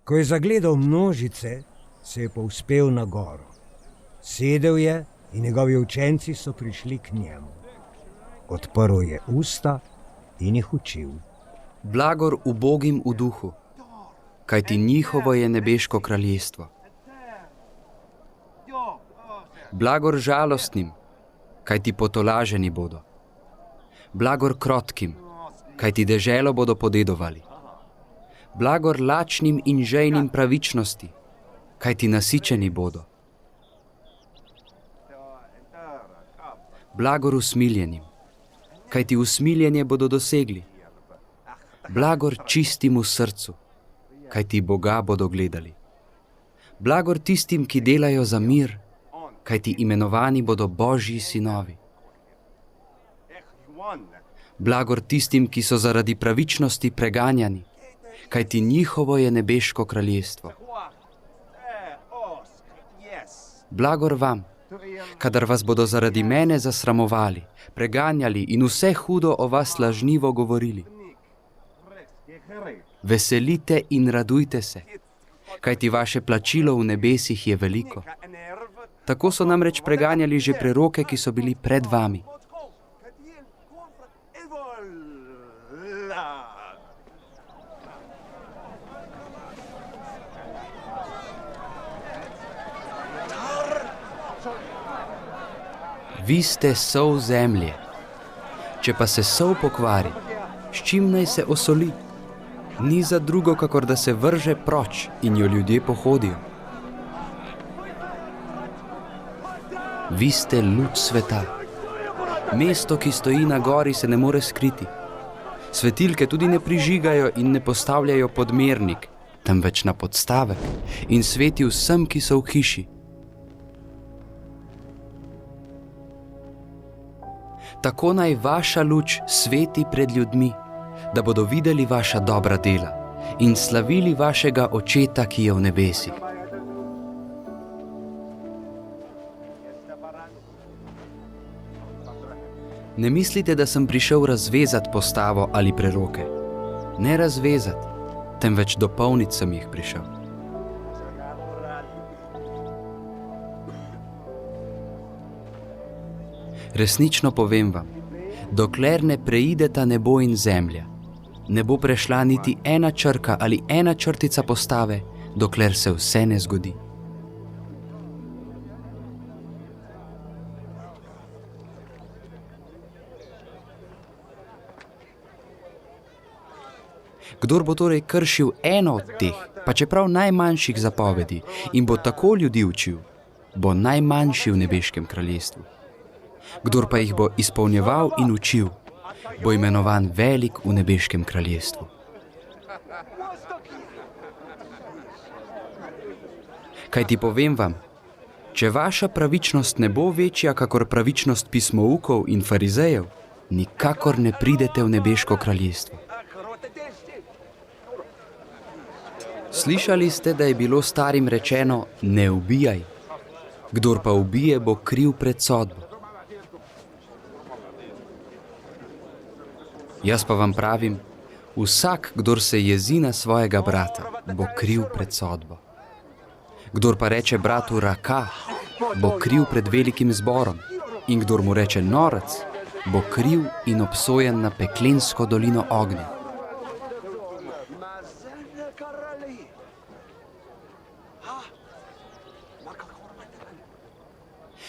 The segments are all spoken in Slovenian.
Ko je zagledal množice, se je povzpel na goro. Sedel je in njegovi učenci so prišli k njemu. Odprl je usta in jih učil. Blagor ubogim v duhu, kajti njihovo je nebeško kraljestvo. Blagor žalostnim, kajti potolaženi bodo. Blagor krotkim, kajti deželo bodo podedovali. Blagor lačnim in žejnim pravičnosti, kajti nasičeni bodo. Blagor usmiljenim, kajti usmiljenje bodo dosegli. Blagor čistim v srcu, kajti Boga bodo gledali. Blagor tistim, ki delajo za mir, kajti imenovani bodo Božji sinovi. Blagor tistim, ki so zaradi pravičnosti preganjani, kajti njihovo je nebeško kraljestvo. Blagor vam, kadar vas bodo zaradi mene zasramovali, preganjali in vse hudo o vas lažnivo govorili. Veselite in radujte se, kajti vaše plačilo v nebesih je veliko. Tako so namreč preganjali že preroke, ki so bili pred vami. Vi ste sol zemlje. Če pa se sol pokvari, s čim naj se osoli? Ni za drugo, kakor da se vrže proč in jo ljudje pohodijo. Vi ste luč sveta. Mesto, ki stoji na gori, se ne more skriti. Svetilke tudi ne prižigajo in ne postavljajo pod mernik, temveč na podstavek in sveti vsem, ki so v hiši. Tako naj vaša luč sveti pred ljudmi, da bodo videli vaša dobra dela in slavili vašega Očeta, ki je v nebesih. Ne mislite, da sem prišel razvezati postavo ali preroke. Ne razvezati, temveč dopolniti sem jih prišel. Resnično povem vam, dokler ne preideta nebo in zemlja, ne bo prešla niti ena črka ali ena črtica postave, dokler se vse ne zgodi. Kdor bo torej kršil eno od teh, pa čeprav najmanjših zapovedi, in bo tako ljudi učil, bo najmanjši v nebeškem kraljestvu. Kdor pa jih bo izpolnjeval in učil, bo imenovan velik v nebeškem kraljestvu. Kaj ti povem vam, če vaša pravičnost ne bo večja, kakor pravičnost pismoukov in farizejev, nikakor ne pridete v nebeško kraljestvo. Slišali ste, da je bilo starim rečeno, ne ubijaj. Kdor pa ubije, bo kriv pred sodbo. Jaz pa vam pravim, vsak, kdor se jezi na svojega brata, bo kriv pred sodbo. Kdor pa reče bratu raka, bo kriv pred velikim zborom. In kdor mu reče norec, bo kriv in obsojen na peklensko dolino ognja.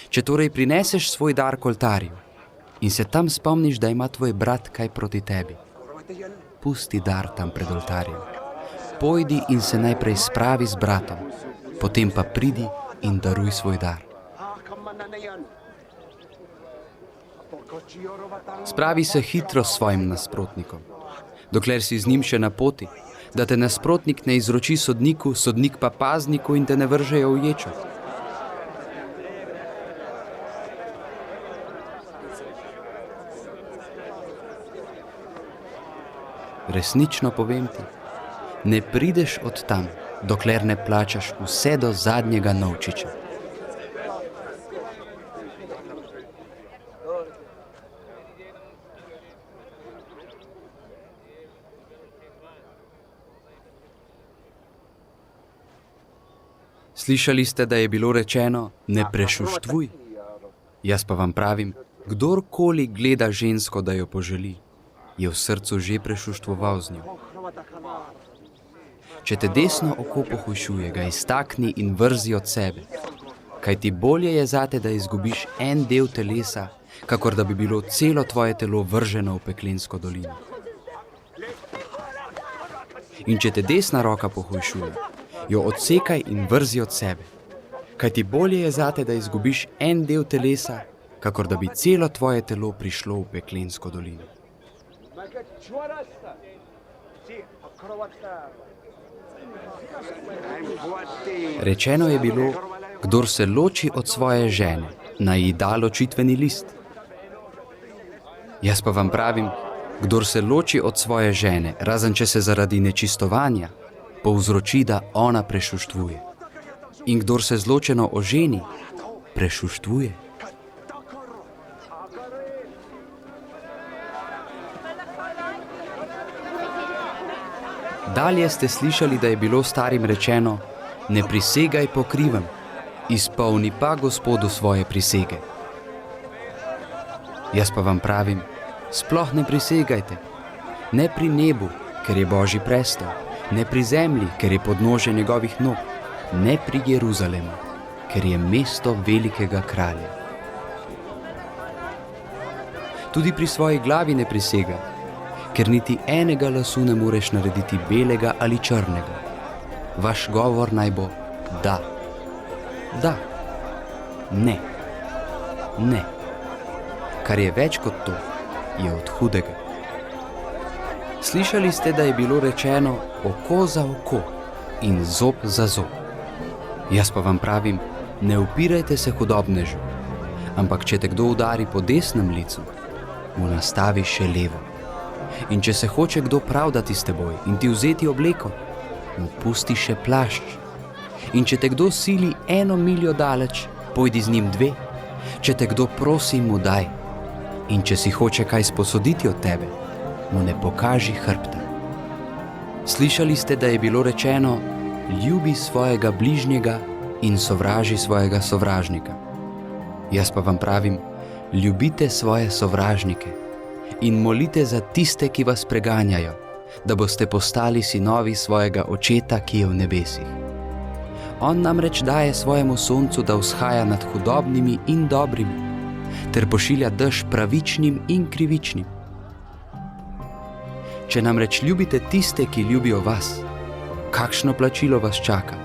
Če torej prineseš svoj dar k oltarju in se tam spomniš, da ima tvoj brat kaj proti tebi, pusti dar tam pred oltarjem. Pojdi in se najprej spravi z bratom, potem pa pridi in daruj svoj dar. Spravi se hitro s svojim nasprotnikom, dokler si z njim še na poti, da te nasprotnik ne izroči sodniku, sodnik pa pazniku in te ne vržejo v ječo. Resnično povem ti, ne prideš od tam, dokler ne plačaš vse do zadnjega novčiča. Slišali ste, da je bilo rečeno, ne prešuštvuj. Jaz pa vam pravim, kdorkoli gleda žensko, da jo poželi, je v srcu že prešuštvoval z njo. Če te desno oko pohujšuje, ga iztakni in vrzi od sebe, kajti bolje je zate, da izgubiš en del telesa, kakor da bi bilo celo tvoje telo vrženo v peklensko dolino. In če te desna roka pohujšuje, jo odsekaj in vrzi od sebe, kajti bolje je zate, da izgubiš en del telesa, kakor da bi celo tvoje telo prišlo v peklensko dolino. Rečeno je bilo, kdor se loči od svoje žene, naj ji da ločitveni list. Jaz pa vam pravim, kdor se loči od svoje žene, razen če se zaradi nečistovanja, povzroči, da ona prešuštvuje. In kdor se zločeno oženi, prešuštvuje. Dalje ste slišali, da je bilo starim rečeno, ne prisegaj po krivem, izpolni pa Gospodu svoje prisege. Jaz pa vam pravim, sploh ne prisegajte, ne pri nebu, ker je Božji prestol, ne pri zemlji, ker je podnožje njegovih nog, ne pri Jeruzalemu, ker je mesto velikega kralja. Tudi pri svoji glavi ne prisegaj, ker niti enega lasu ne moreš narediti belega ali črnega. Vaš govor naj bo da, da, ne, ne. Kar je več kot to, je od hudega. Slišali ste, da je bilo rečeno oko za oko in zob za zob. Jaz pa vam pravim, ne upirajte se hudobnežu, ampak če te kdo udari po desnem licu, mu nastavi še levo. In če se hoče kdo pravdati s teboj in ti vzeti obleko, mu pusti še plašč. In če te kdo sili 1 miljo daleč, pojdi z njim 2. Če te kdo prosi, mu daj. In če si hoče kaj sposoditi od tebe, mu ne pokaži hrbta. Slišali ste, da je bilo rečeno, ljubi svojega bližnjega in sovraži svojega sovražnika. Jaz pa vam pravim, ljubite svoje sovražnike in molite za tiste, ki vas preganjajo, da boste postali sinovi svojega Očeta, ki je v nebesih. On namreč daje svojemu soncu, da vzhaja nad hudobnimi in dobrimi, ter pošilja dež pravičnim in krivičnim. Če namreč ljubite tiste, ki ljubijo vas, kakšno plačilo vas čaka?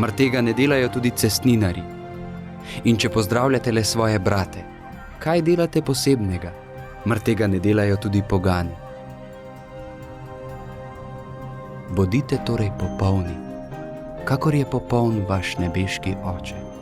Mar tega ne delajo tudi cestninarji? In če pozdravljate le svoje brate, kaj delate posebnega? Mar tega ne delajo tudi pogani? Bodite torej popolni, kakor je popoln vaš nebeški Oče.